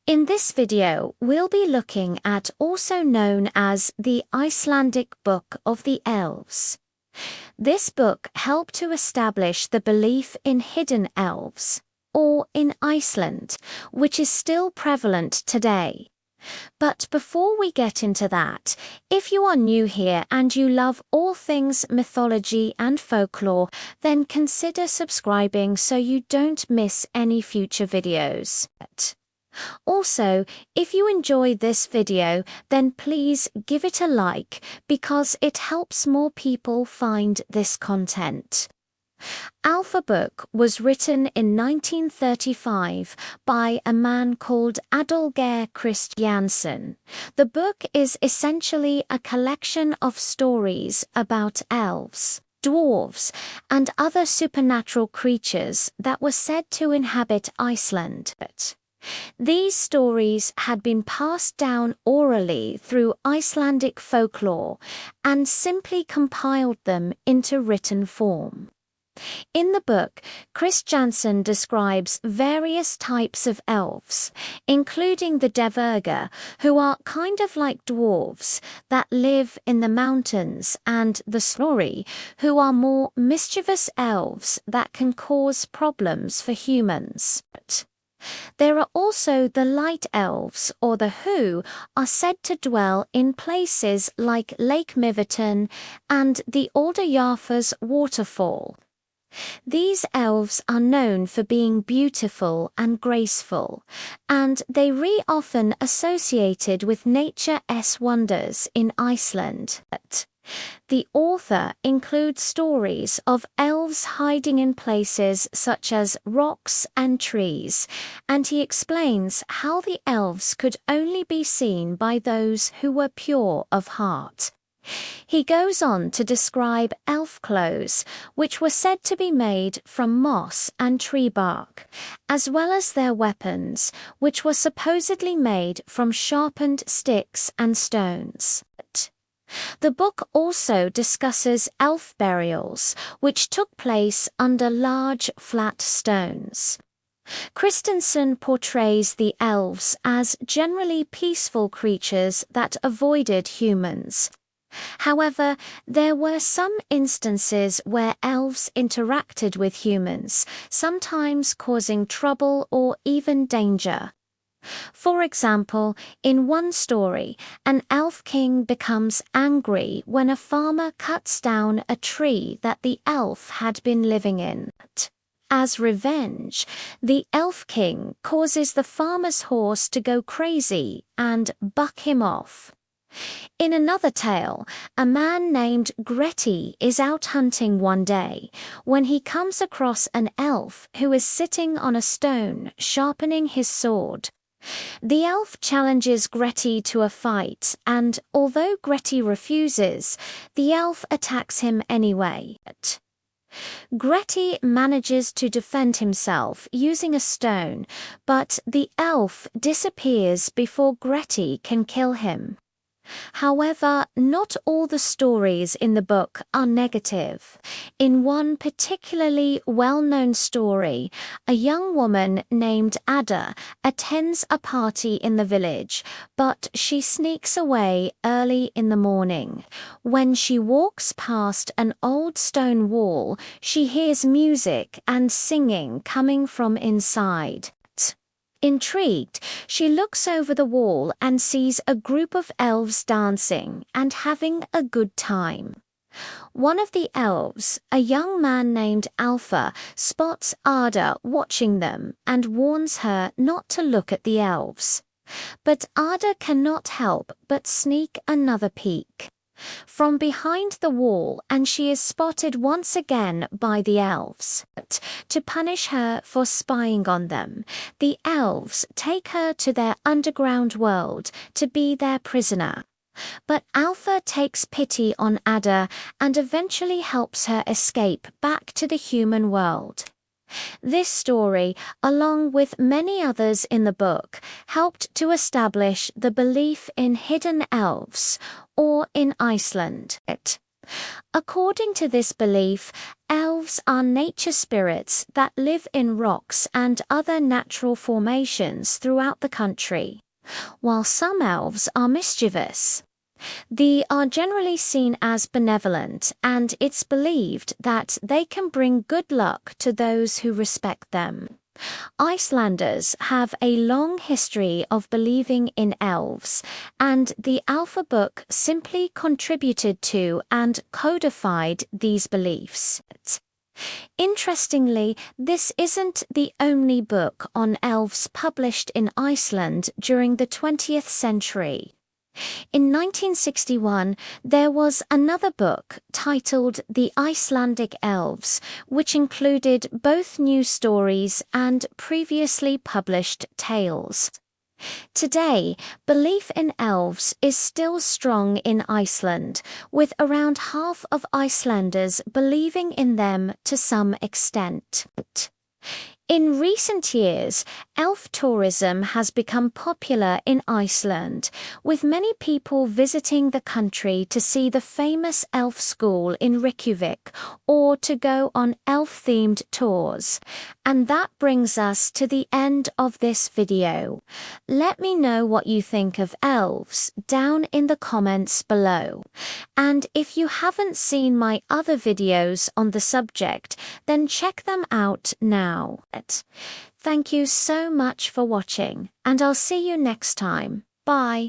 In this video, we'll be looking at also known as the Icelandic Book of the Elves. This book helped to establish the belief in hidden elves, or in Iceland, which is still prevalent today. But before we get into that, if you are new here and you love all things mythology and folklore, then consider subscribing so you don't miss any future videos. Also, if you enjoyed this video, then please give it a like because it helps more people find this content. Lfabo was written in 1935 by a man called Adolgeir Kristjansson. The book is essentially a collection of stories about elves, dwarves, and other supernatural creatures that were said to inhabit Iceland. These stories had been passed down orally through Icelandic folklore and simply compiled them into written form. In the book, Kristjansson describes various types of elves, including the Dverga, who are kind of like dwarves that live in the mountains, and the Snorri, who are more mischievous elves that can cause problems for humans. There are also the light elves, or the who are said to dwell in places like Lake Miverton and the Aldarjarðar's waterfall. These elves are known for being beautiful and graceful, and they are often associated with nature's wonders in Iceland. The author includes stories of elves hiding in places such as rocks and trees, and he explains how the elves could only be seen by those who were pure of heart. He goes on to describe elf clothes, which were said to be made from moss and tree bark, as well as their weapons, which were supposedly made from sharpened sticks and stones. The book also discusses elf burials, which took place under large flat stones. Kristjansson portrays the elves as generally peaceful creatures that avoided humans. However, there were some instances where elves interacted with humans, sometimes causing trouble or even danger. For example, in one story, an elf king becomes angry when a farmer cuts down a tree that the elf had been living in. As revenge, the elf king causes the farmer's horse to go crazy and buck him off. In another tale, a man named Grettir is out hunting one day when he comes across an elf who is sitting on a stone sharpening his sword. The elf challenges Grettir to a fight, and although Grettir refuses, the elf attacks him anyway. Grettir manages to defend himself using a stone, but the elf disappears before Grettir can kill him. However, not all the stories in the book are negative. In one particularly well-known story, a young woman named Ada attends a party in the village, but she sneaks away early in the morning. When she walks past an old stone wall, she hears music and singing coming from inside. Intrigued, she looks over the wall and sees a group of elves dancing and having a good time. One of the elves, a young man named Alpha, spots Ada watching them and warns her not to look at the elves. But Ada cannot help but sneak another peek from behind the wall, and she is spotted once again by the elves. To punish her for spying on them, the elves take her to their underground world to be their prisoner. But Alpha takes pity on Ada and eventually helps her escape back to the human world. This story, along with many others in the book, helped to establish the belief in hidden elves, or in Iceland. According to this belief, elves are nature spirits that live in rocks and other natural formations throughout the country. While some elves are mischievous, they are generally seen as benevolent, and it's believed that they can bring good luck to those who respect them. Icelanders have a long history of believing in elves, and the Alpha Book simply contributed to and codified these beliefs. Interestingly, this isn't the only book on elves published in Iceland during the 20th century. In 1961, there was another book titled The Icelandic Elves, which included both new stories and previously published tales. Today, belief in elves is still strong in Iceland, with around half of Icelanders believing in them to some extent. In recent years, elf tourism has become popular in Iceland, with many people visiting the country to see the famous elf school in Reykjavik or to go on elf-themed tours. And that brings us to the end of this video. Let me know what you think of elves down in the comments below. And if you haven't seen my other videos on the subject, then check them out now. Thank you so much for watching, and I'll see you next time. Bye.